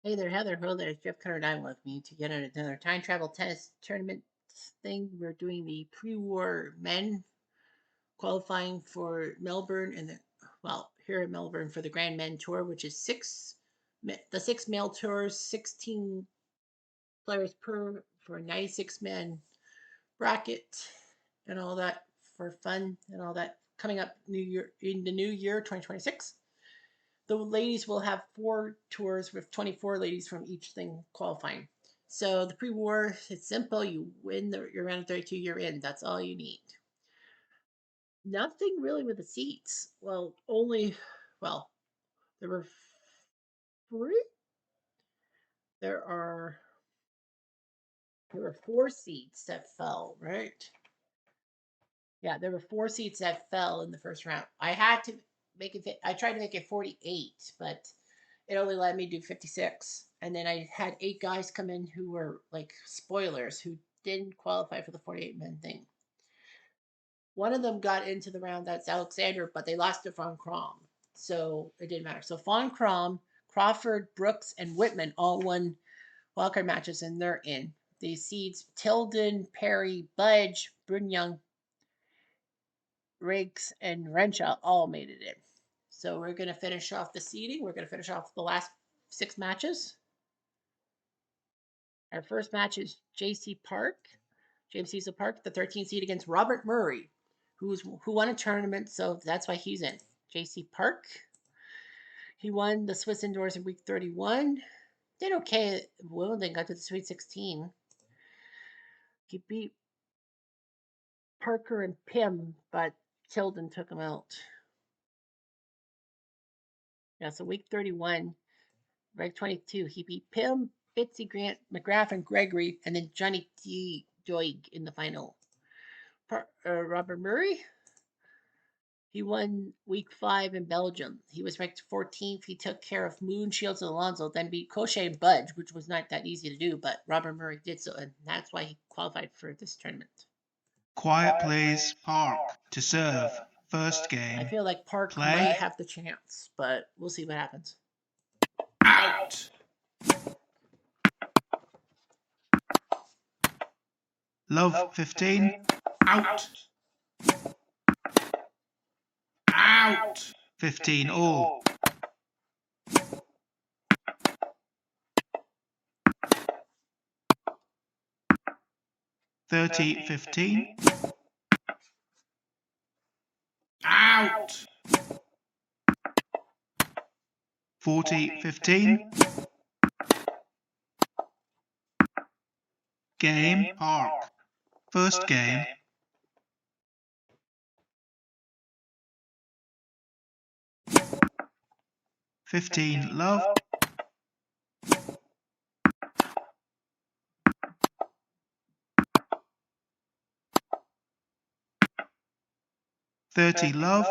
Hey there, Heather. Hello there. Jeff Cutter with me to get another time travel tennis tournament thing. We're doing the pre-war men qualifying for Melbourne and here in Melbourne for the Grand Men Tour, which is the six male tours, 16 players per for a 96 men bracket and all that for fun and all that coming up in the new year 2026. The ladies will have 4 tours with 24 ladies from each thing qualifying. So the pre-war, it's simple. You win your round of 32, you're in. That's all you need. Nothing really with the seats. Well, there were three. There are there were 4 seats that fell, right? Yeah, there were 4 seats that fell in the first round. I had to make it. I tried to make it 48, but it only let me do 56. And then I had 8 guys come in who were like spoilers who didn't qualify for the 48 men thing. One of them got into the round, that's Alexander, but they lost to Von Krom. So it didn't matter. So Von Krom, Crawford, Brooks, and Whitman all won wildcard matches and they're in. The seeds Tilden, Perry, Budge, Brunyoung, Riggs, and Renshaw all made it in. So we're going to finish off the seeding. We're going to finish off the last 6 matches. Our first match is James Cecil Park, the 13th seed against Robert Murray, who won a tournament, so that's why he's in. JC Park. He won the Swiss indoors in week 31. Did okay at Wimbledon, got to the Sweet 16. He beat Parker and Pym, but Tilden took him out. Yeah, so week 31, week 22, he beat Pym, Fitzy, Grant, McGrath, and Gregory, and then Johnny T. Doig in the final. Robert Murray, he won week 5 in Belgium. He was ranked 14th. He took care of Moon, Shields, and Alonso, then beat Cochet and Budge, which was not that easy to do, but Robert Murray did so, and that's why he qualified for this tournament. Quiet please, Park to serve. First game. I feel like Park might have the chance, but we'll see what happens. Out. Love 15. Out. Out. 15 all. $30.15. Out. $40.15. Game Park. First game. $15 love. $30 love.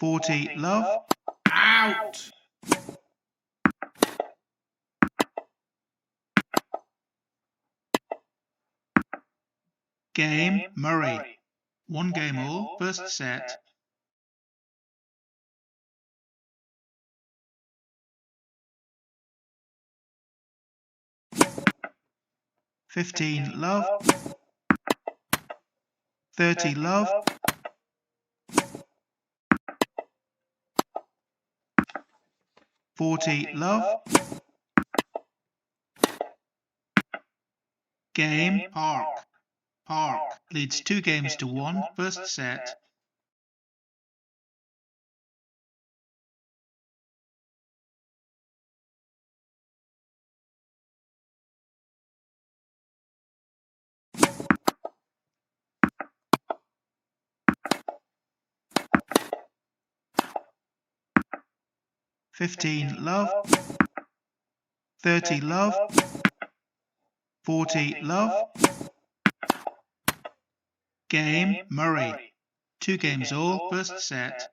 $40 love. Out. Game Murray. 1 game all. First set. $15 love. $30 love. $40 love. Game Park. Park leads 2 games to 1. First set. $15 love. $30 love. $40 love. Game Murray. 2 games all. First set.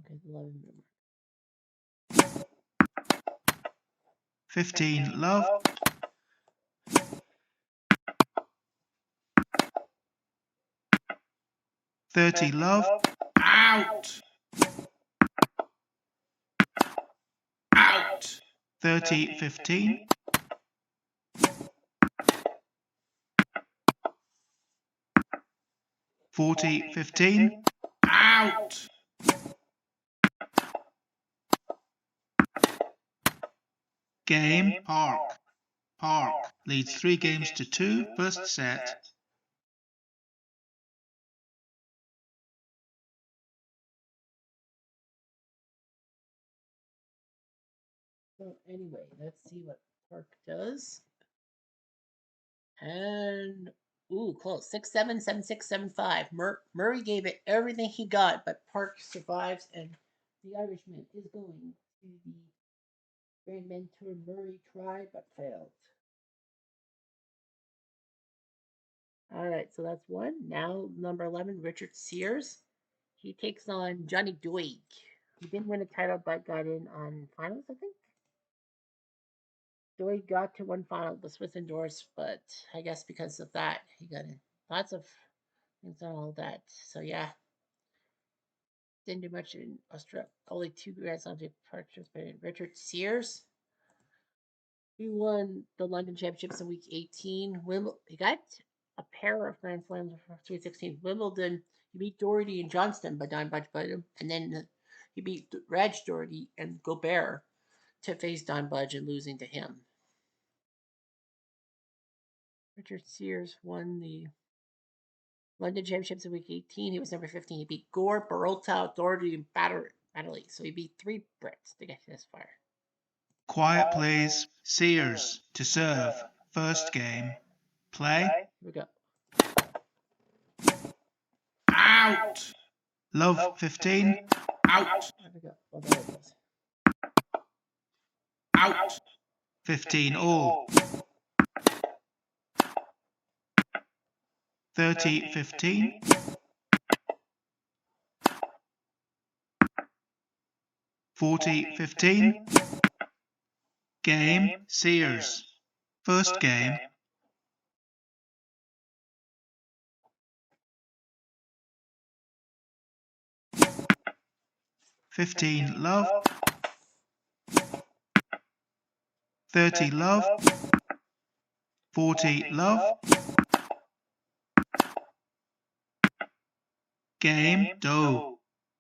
Okay, 11 minutes. 15 love, 30 love, out, out, 30 15, 40 15, out, game, Park leads 3 games to 2, first set. So anyway, let's see what Park does. And ooh, close. 6-7, 7-6, 7-5. Murray gave it everything he got, but Park survives, and the Irishman is going to the Grand Mentor. Murray tried but failed. All right, so that's one. Now number 11, Richard Sears. He takes on Johnny Doig. He didn't win a title, but got in on finals, I think. Doig got to one final, the Swiss indoors, but I guess because of that, he got in. Lots of things on all that. So yeah, didn't do much in Australia. Only 2 Grand Slams participated. Richard Sears, he won the London Championships in week 18. He got a pair of Grand Slams for 2016. Wimbledon, he beat Doherty and Johnston, but Don Budge beat him. And then he beat Reg Doherty and Gobert to face Don Budge and losing to him. Richard Sears won the London Championships in week 18. He was number 15. He beat Gore, Barolta, Doherty, and Batterley. So he beat 3 Brits to get this far. Quiet please. Sears to serve, first game. Play. Here we go. Out. Love 15, out. There we go. Well, there it goes. Out. 15 all. 30 15, 40 15. Game, Sears. First game. 15 love, 30 love, 40 love. Game, do.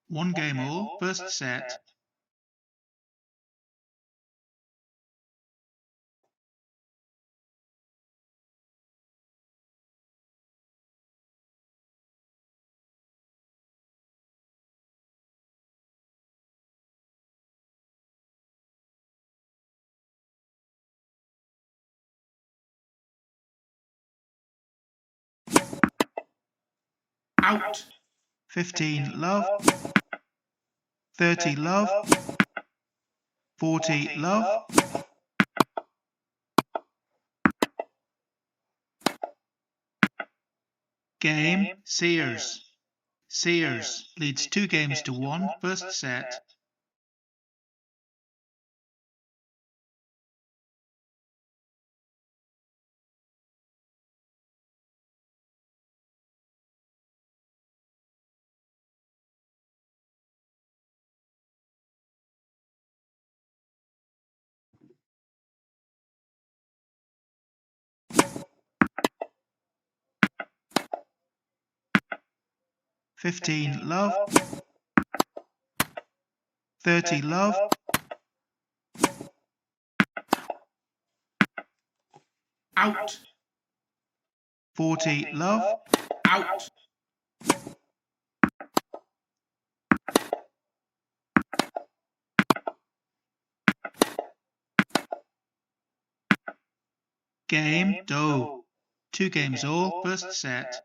1 game all, first set. Out. 15 love, 30 love, 40 love. Game, Sears. Sears leads 2 games to 1, first set. Fifteen love, 30 love, out. 40 love, out. Game, do. 2 games all, first set.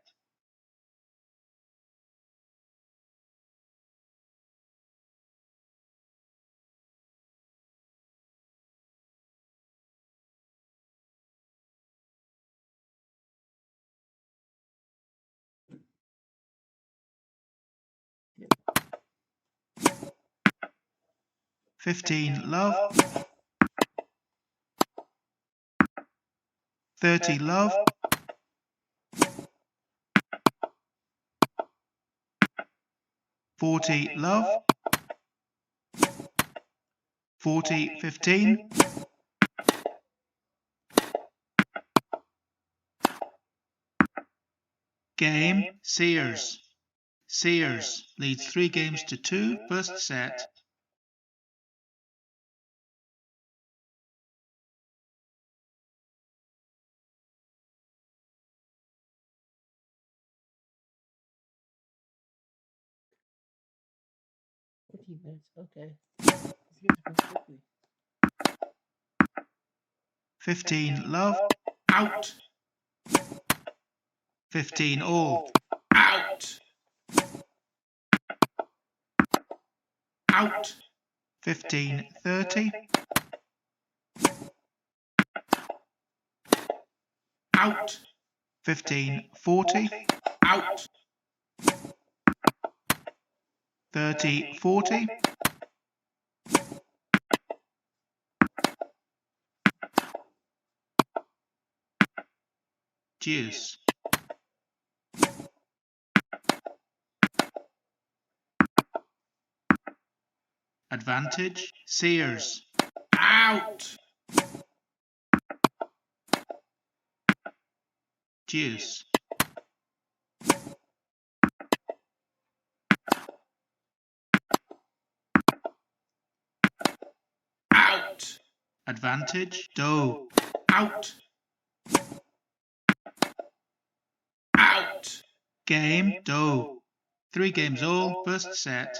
Yep. 15 love, 30 love, 40 love, 40 15, game, Sears. Sears leads 3 games to 2, first set. Minutes. Okay. This game's going quickly. 15 love, out. 15 all, out. Out. 15 30, out. 15 40, out. 30 40, deuce. Advantage, Sears. Out. Deuce. Out. Advantage, doe. Out. Out. Game, doe. 3 games all, first set.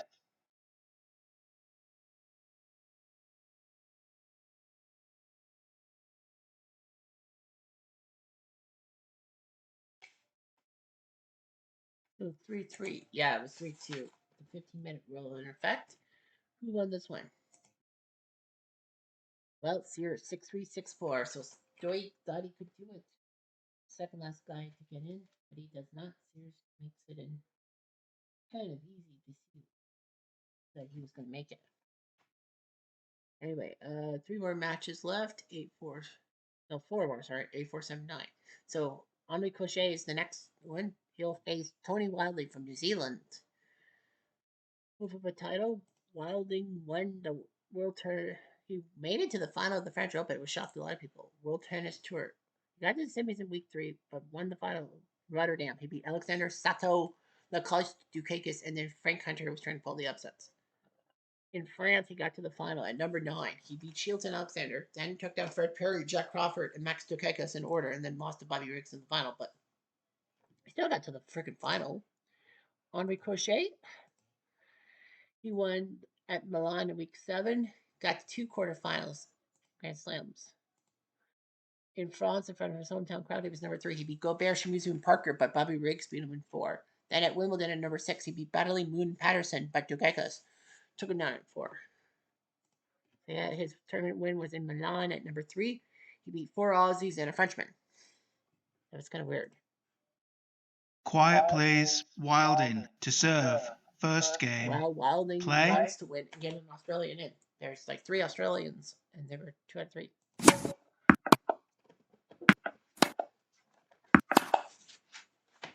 So 3-3. Yeah, it was 3-2. The 15-minute rule in effect. Who won this one? Well, Sears 6-3, 6-4. So Joey thought he could do it. Second last guy to get in, but he does not. Sears makes it in. Kind of easy to see that he was going to make it. Anyway, 3 more matches left. 8-4. No, 4 more, sorry. 8-4, 7-9. So Henri Cochet is the next one. He'll face Tony Wilding from New Zealand. Move up a title. Wilding won the World Tour. He made it to the final of the French Open. It was shocked a lot of people. World Tennis Tour. He got to the semis in week 3, but won the final. Rotterdam. He beat Alexander Sato, Lacoste Dukakis, and then Frank Hunter was trying to pull the upsets. In France, he got to the final at number 9. He beat Shields and Alexander, then took down Fred Perry, Jack Crawford, and Max Dukakis in order, and then lost to Bobby Riggs in the final. But he still got to the freaking final. Henri Crochet, he won at Milan in week 7, got to 2 quarterfinals, Grand Slams. In France, in front of his hometown crowd, he was number 3. He beat Gobert, Shimizu, and Parker, but Bobby Riggs beat him in 4. Then at Wimbledon at number 6, he beat Baddeley, Moon, and Patterson, but Dukakis took him down at 4. Yeah, his tournament win was in Milan at number 3. He beat 4 Aussies and a Frenchman. That was kind of weird. Quiet please, Wilding to serve. First game. Well, Wilding Play. wants to win and get an Australian in. There's like 3 Australians, and there were 2 out of 3.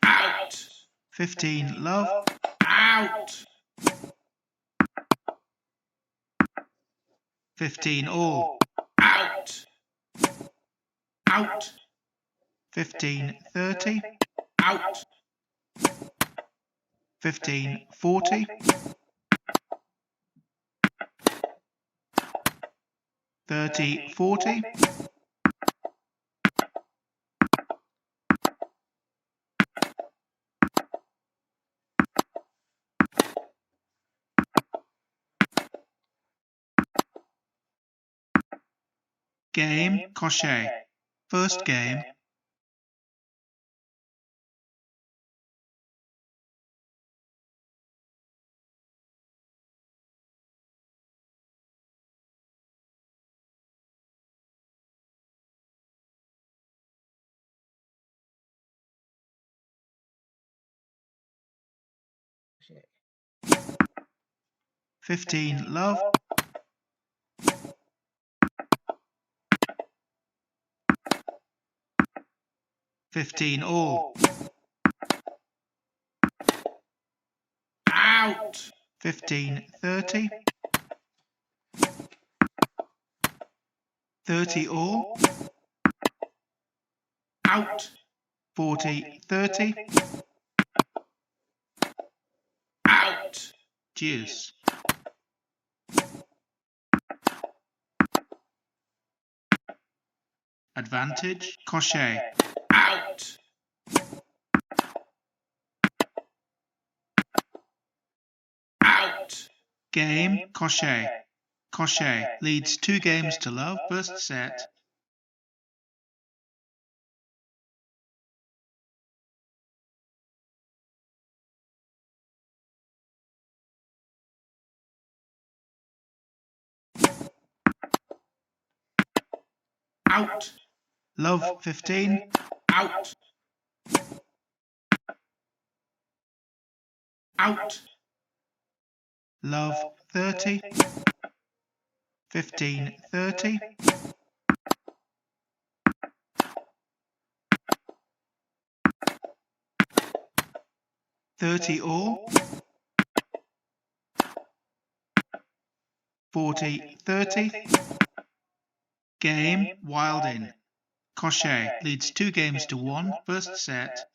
Out. 15 love. Out. 15 all. Out. Out. 15 30. Out. 15 40. Thirty 40. Game, Cochet. First game. Shit. 15 love. 15 all. Out! 15 30. 30 all. Out! 40 30. Out! Deuce. Advantage. Crochet. Out! Out! Game. Crochet. Crochet leads 2 games to love. First set. Out! Love 15. Out! Out! Love 30. 15 30. 30 all. 40 30. Game. Wild in. Crochet leads 2 games to 1. First set.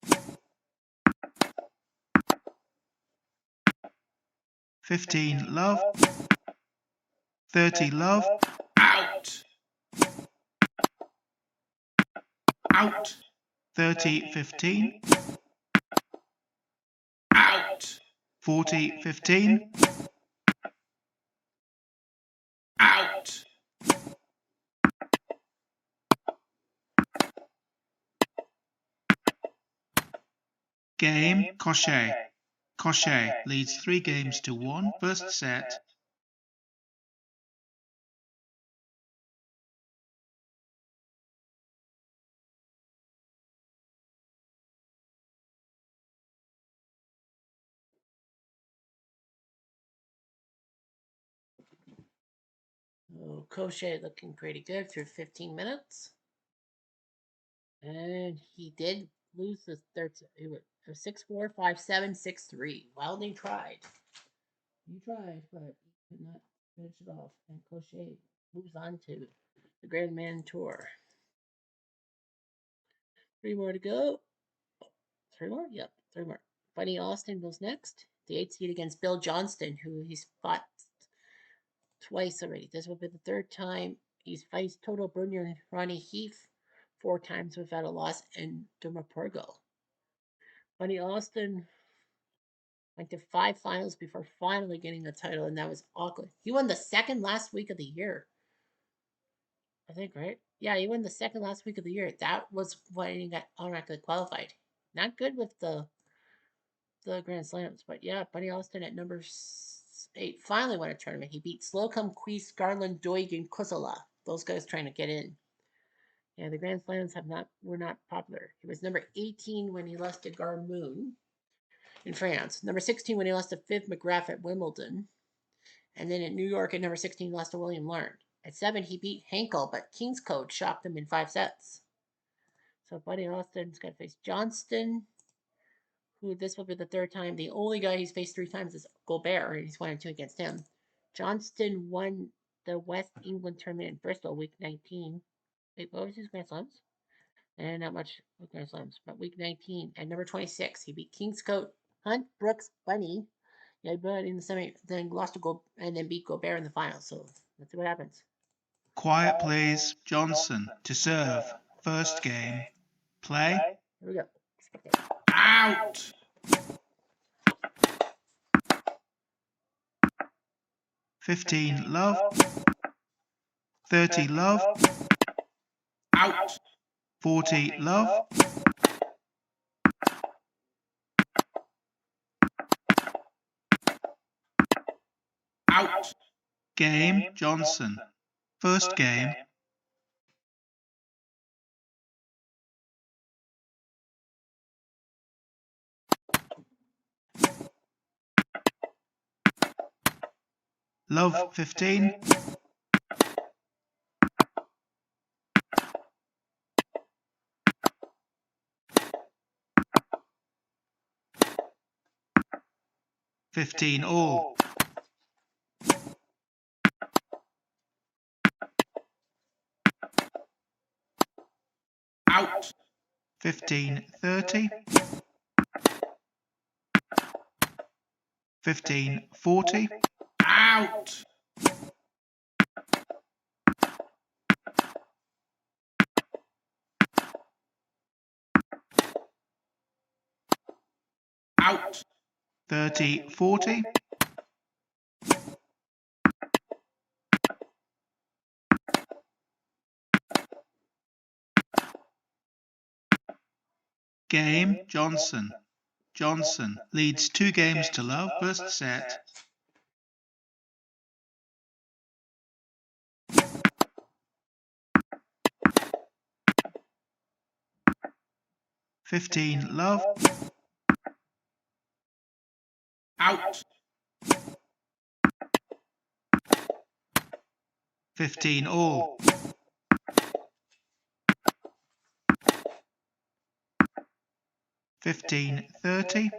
Okay. 15 love. 30 love. Out! Out! 30 15. Out! 40 15. Out! Game. Crochet. Crochet leads 3 games to 1. First set. Oh, Crochet looking pretty good through 15 minutes. And he did lose the third. It was 6-4, 5-7, 6-3. Wilding tried. You tried, but you could not finish it off. And Crochet moves on to the Grandman Tour. 3 more to go. 3 more? Yep, 3 more. Bunny Austin goes next. The 8th seed against Bill Johnston, who he's fought twice already. This will be the 3rd time he's faced Toto Brunier and Ronnie Heath 4 times without a loss in Dumapergo. Bunny Austin went to 5 finals before finally getting the title, and that was Auckland. He won the second last week of the year. I think, right? Yeah, he won the second last week of the year. That was when he got automatically qualified. Not good with the Grand Slams, but yeah, Bunny Austin at number 8 finally won a tournament. He beat Slocum, Queese, Garland, Doig, and Kusala. Those guys trying to get in. Yeah, the Grand Slams were not popular. He was number 18 when he lost to Garmoon in France. Number 16 when he lost to Viv McGrath at Wimbledon. And then at New York at number 16, he lost to William Larn. At 7, he beat Henkel, but King's Code shocked him in 5 sets. So Buddy Austin's got to face Johnston, who this will be the 3rd time. The only guy he's faced 3 times is Gobert, and he's 1-2 against him. Johnston won the West England tournament in Bristol, week 19. Wait, what was his Grand Slams? And not much Grand Slams, but week 19 at number 26, he beat Kingscote, Hunt, Brooks, Bunny. Yeah, but in the semi, then lost to Go and then beat Gobert in the final. So let's see what happens. Quiet please. Johnson to serve. First game. Play. Here we go. Out! 15 love. 30 love. Out! 40 love. Out! Game. Johnson. First game. Love 15. 15 all. Out. 15-30. 15-40. Out. Out. 30-40. Game, Johnson. Johnson leads 2 games to love, first set. 15 love. Out. 15 all. 15-30.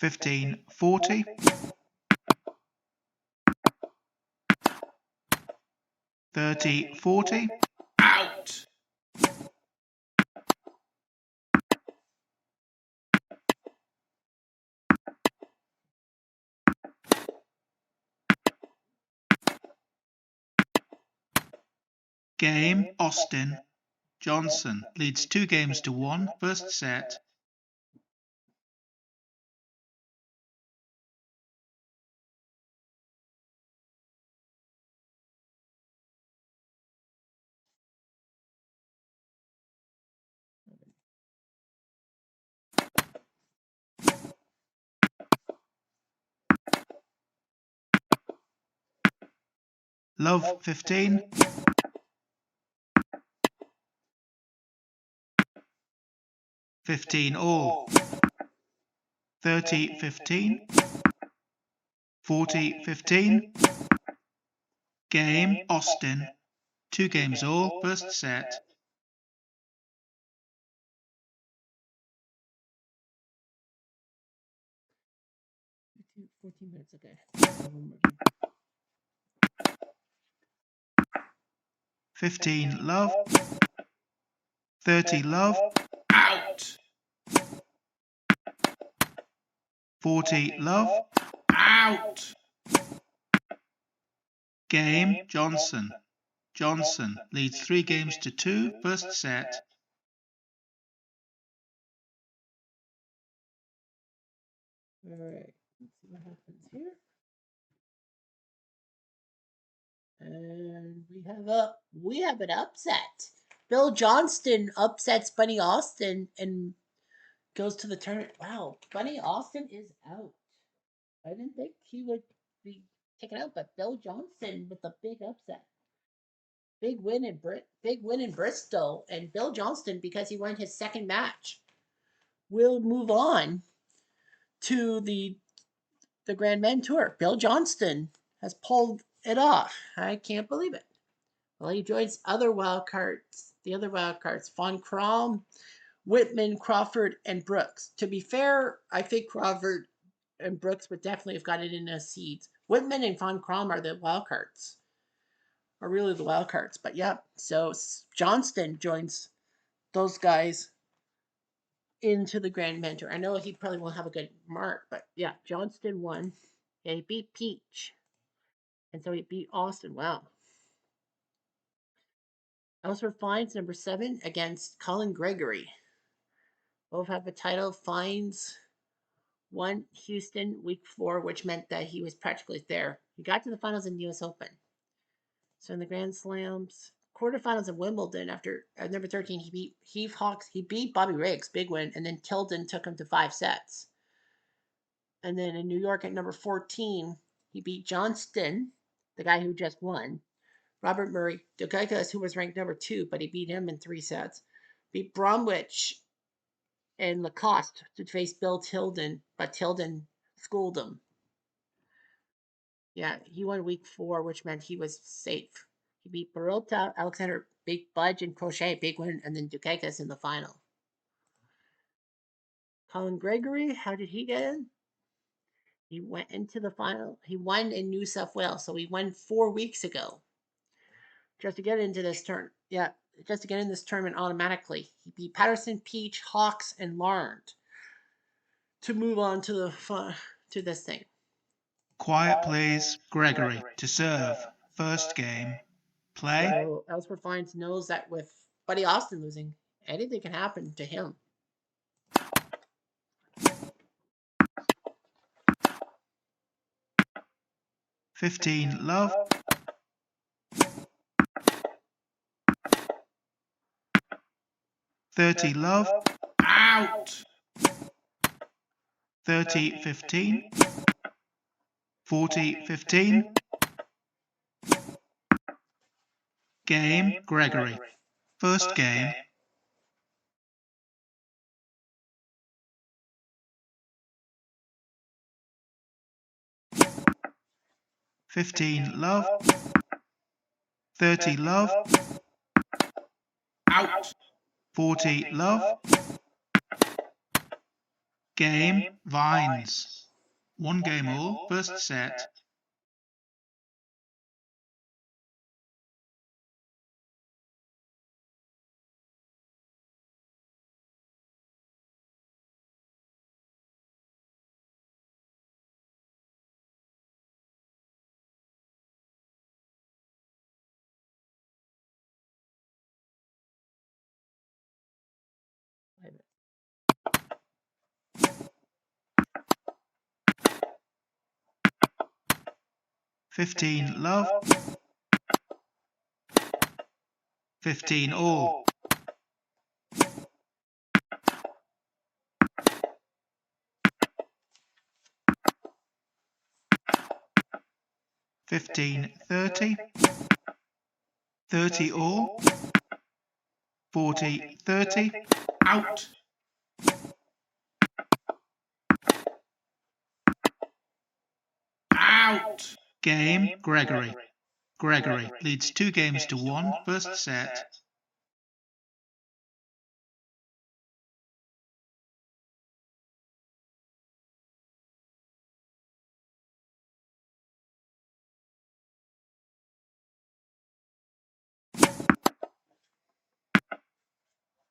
15-40. 30-40. Out. Game, Austin. Johnson leads 2 games to 1, first set. Love 15. 15 all. 30-15. 40-15. Game, Austin. 2 games all, first set. Fourteen minutes, okay. 15 love. 30 love. Out. 40 love. Out. Game, Johnson. Johnson leads 3 games to 2, first set. All right, let's see what happens here. And we have an upset. Bill Johnston upsets Bunny Austin and goes to the tournament. Wow, Bunny Austin is out. I didn't think he would be taken out, but Bill Johnston with a big upset. Big win in Bristol, and Bill Johnston, because he won his second match, will move on to the Grand Men Tour. Bill Johnston has pulled it off. I can't believe it. Well, he joins the other wild cards, Von Krom, Whitman, Crawford, and Brooks. To be fair, I think Crawford and Brooks would definitely have gotten in as seeds. Whitman and Von Krom are the wild cards, are really the wild cards. But yeah, so Johnston joins those guys into the Grand Mentor. I know he probably won't have a good mark, but yeah, Johnston won. Yeah, he beat Peach. And so he beat Austin. Wow. Ellsworth Fines, number 7, against Colin Gregory. Both have a title. Fines won Houston week 4, which meant that he was practically there. He got to the finals in the US Open. So in the Grand Slams, quarterfinals of Wimbledon, after at number 13, he beat Heath Hawks. He beat Bobby Riggs, big win, and then Tilden took him to 5 sets. And then in New York at number 14, he beat Johnston, the guy who just won. Robert Murray, Dukakis, who was ranked number 2, but he beat him in 3 sets. Beat Bromwich and Lacoste to face Bill Tilden, but Tilden schooled him. Yeah, he won week 4, which meant he was safe. He beat Barota, Alexander, Big Budge, and Crochet, big win, and then Dukakis in the final. Colin Gregory, how did he get in? He went into the final. He won in New South Wales, so he won 4 weeks ago just to get into this turn. Yeah, just to get in this tournament automatically. He beat Patterson, Peach, Hawks, and Larned to move on to to this thing. Quiet, please. Gregory to serve. First game. Play. So Ellsworth Fines knows that with Buddy Austin losing, anything can happen to him. Love. 30 love. Out. 30-15. 40-15. Game, Gregory. First game. 15 love. 30 love. Out. 40 love. Game, Vines. One game all, first set. Wait a minute. 15 love. 15 all. 15-30. 30 all. 40-30. Out. Out. Game, Gregory. Gregory leads 2-1, first set.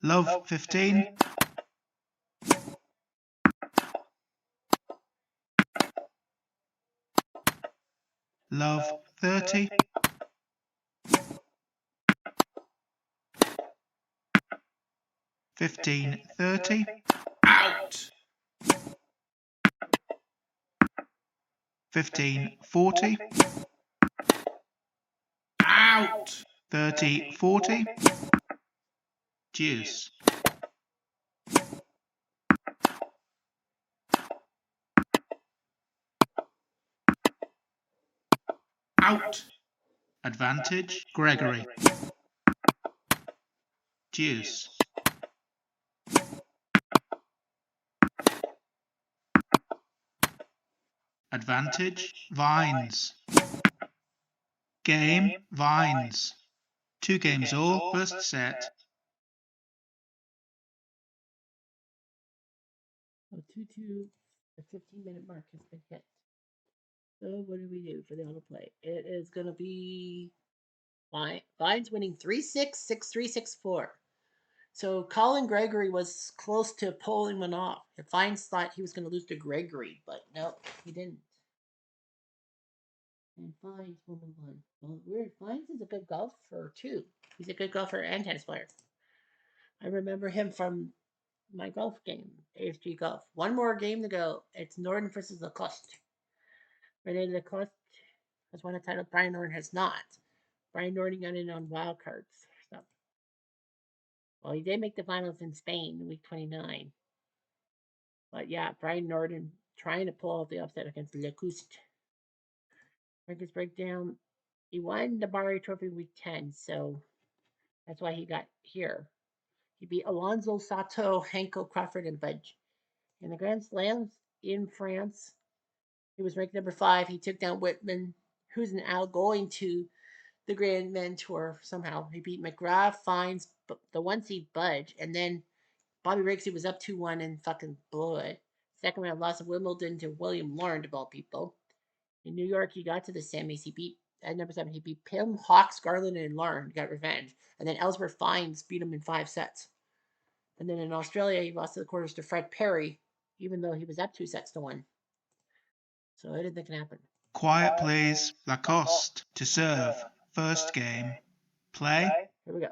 Love 15. Love 30. 15-30. Out. 15-40. Out. 30-40. Deuce. Out. Advantage, Gregory. Deuce. Advantage, Vines. Game, Vines. 2 games all, first set. So 2-2, the 15-minute mark has been hit. So what do we do for the autoplay? It is going to be Vines winning 3-6, 6-3, 6-4. So Colin Gregory was close to pulling one off. If Vines thought he was going to lose to Gregory, but no, he didn't. And Vines won the one. Well, weird. Vines is a good golfer too. He's a good golfer and tennis player. I remember him from my golf game, ASG Golf. One more game to go. It's Norton versus Lacoste. Rene Lacoste has won a title. Brian Norton has not. Brian Norton got in on wild cards. So, well, he did make the finals in Spain in week 29. But yeah, Brian Norton trying to pull off the upset against Lacoste. Rankings breakdown. He won the Barry Trophy week 10, so that's why he got here. He beat Alonso, Sato, Henko, Crawford, and Budge. In the Grand Slams in France, he was ranked number 5. He took down Whitman, who's now going to the Grand Men Tour somehow. He beat McGrath, Fines, the one seed Budge, and then Bobby Riggsy was up 2-1 and fucking blew it. Second round loss of Wimbledon to William Lauren, of all people. In New York, he got to the semis. He beat, at number 7, he beat Pim, Hawks, Garland, and Lauren, got revenge. And then Ellsworth Fines beat him in 5 sets. And then in Australia, he lost to the quarters to Fred Perry, even though he was up 2-1. So I didn't think it happened. Quiet, please. Lacoste to serve. First game. Play. Here we go.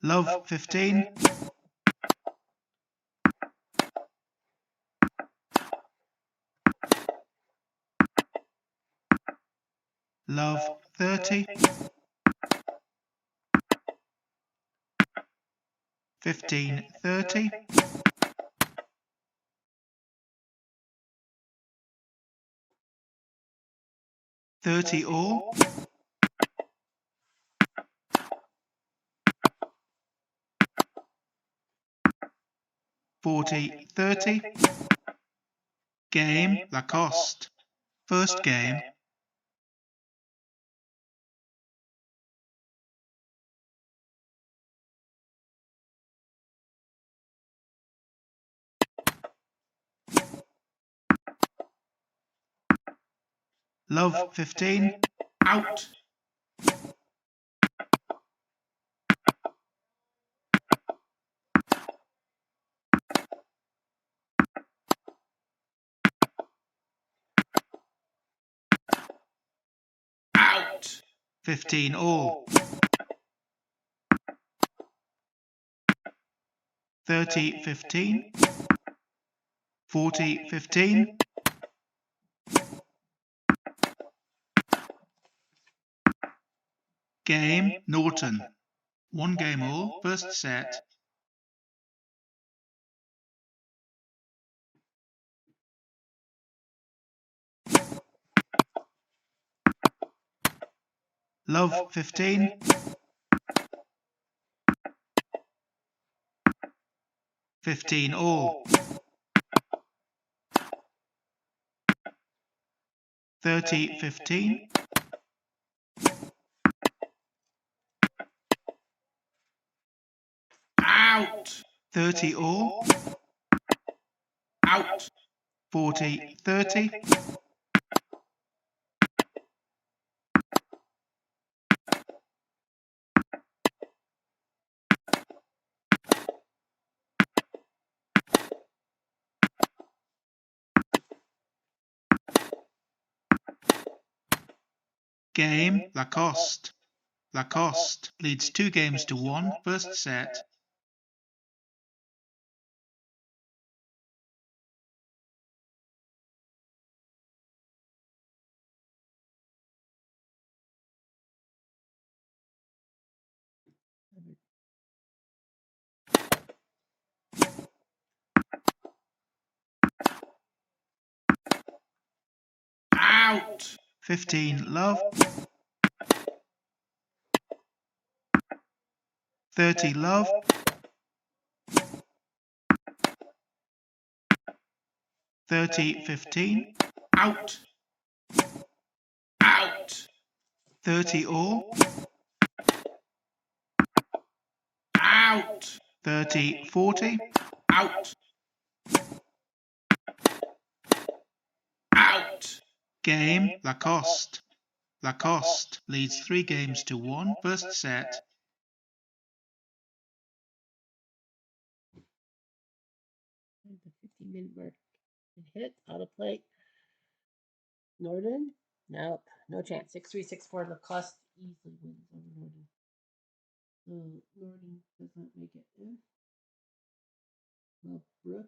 Love 15. Love 30. 15 30. 30 all. 40 30. Game Lacoste. First game. Love 15. Out. Out. 15 all. 30 15. 40 15. Game Norton. 1 game all. First set. Love 15. 15 all. 30 15. 30 all. Out. 40 30. 'Game Lacoste. Lacoste leads 2 games to 1. First set. Out. 15 love. 30 love. 30 15. Out. Out. 30 all. Out. 30 40. Out. Out. Game Lacoste. Lacoste leads 3 games to 1. First set. The 15-minute mark. Hit, auto play. Norton? Nope, no chance. 6-3, 6-4. Lacoste easily wins over Norton. Norton does not make it in. Well, Brooks,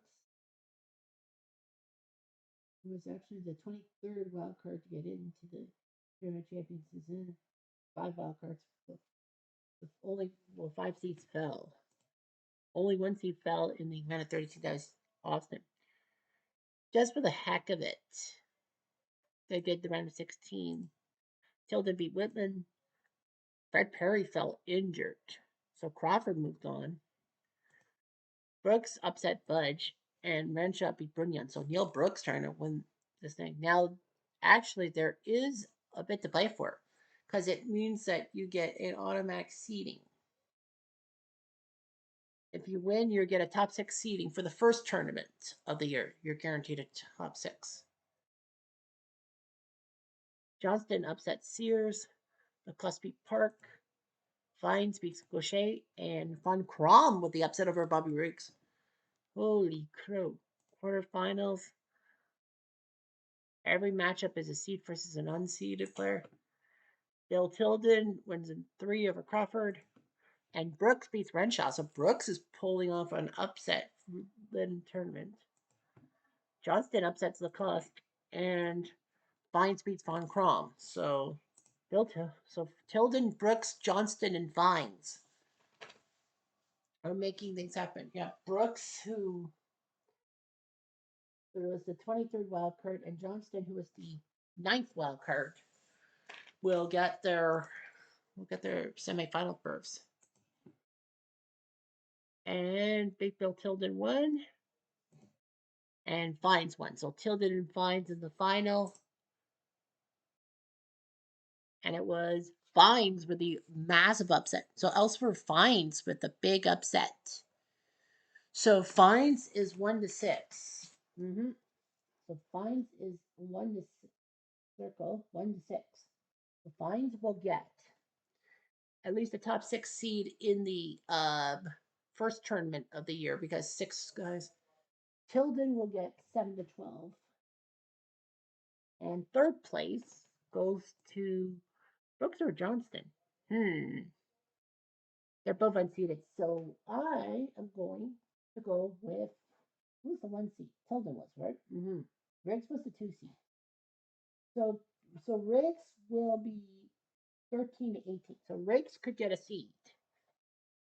who was actually the 23rd wild card to get into the tournament champions, is in 5 wild cards. Only 5 seats fell. Only 1 seat fell in the event of 32 guys. Austin. Just for the heck of it, they did the round of 16. Tilden beat Whitman. Fred Perry fell injured, so Crawford moved on. Brooks upset Budge, and Renshaw beat Brunion. So Neil Brooks trying to win this thing. Now, actually, there is a bit to play for. because it means that you get an automatic seeding. If you win, you get a top 6 seeding for the first tournament of the year. You're guaranteed a top 6. Johnston upsets Sears. McCluskey Park. Vines beats Gaucher. And Von Crom with the upset over Bobby Riggs. Holy crow. Quarterfinals. Every matchup is a seed versus an unseeded player. Bill Tilden wins in 3 over Crawford. And Brooks beats Renshaw. So Brooks is pulling off an upset in tournament. Johnston upsets Lacoste. And Vines beats Von Crom. So Tilden, Brooks, Johnston, and Vines are making things happen. Yeah, Brooks, who was the 23rd wild card, and Johnston, who was the 9th wild card, will get their semifinal berths. And Big Bill Tilden won, and Vines won. So Tilden and Vines in the final, and it was Vines with the massive upset. So Ellsworth Vines with the big upset. So Vines is 1-6. So Vines is 1-6. The Vines will get at least a top 6 seed in the first tournament of the year because 6 guys. Tilden will get 7-12. And third place goes to Brooks or Johnston. They're both unseeded. So I am going to go with who's the 1 seed? Tilden was, right? Riggs was the 2 seed. So Riggs will be 13-18. So Riggs could get a seed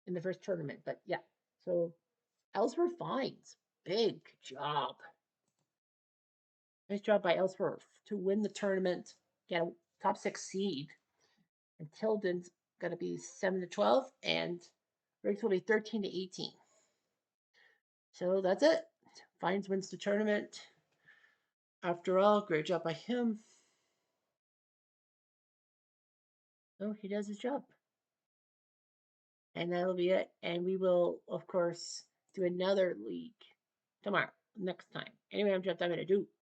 in the first tournament. But yeah. So Ellsworth Vines. Big job. Nice job by Ellsworth to win the tournament, get a top 6 seed. And Tilden's going to be 7-12, and Riggs will be 13-18. So that's it. Vines wins the tournament. After all, great job by him. So he does his job. And that'll be it. And we will, of course, do another league tomorrow, next time. Anyway, I'm Jeff. I'm going to do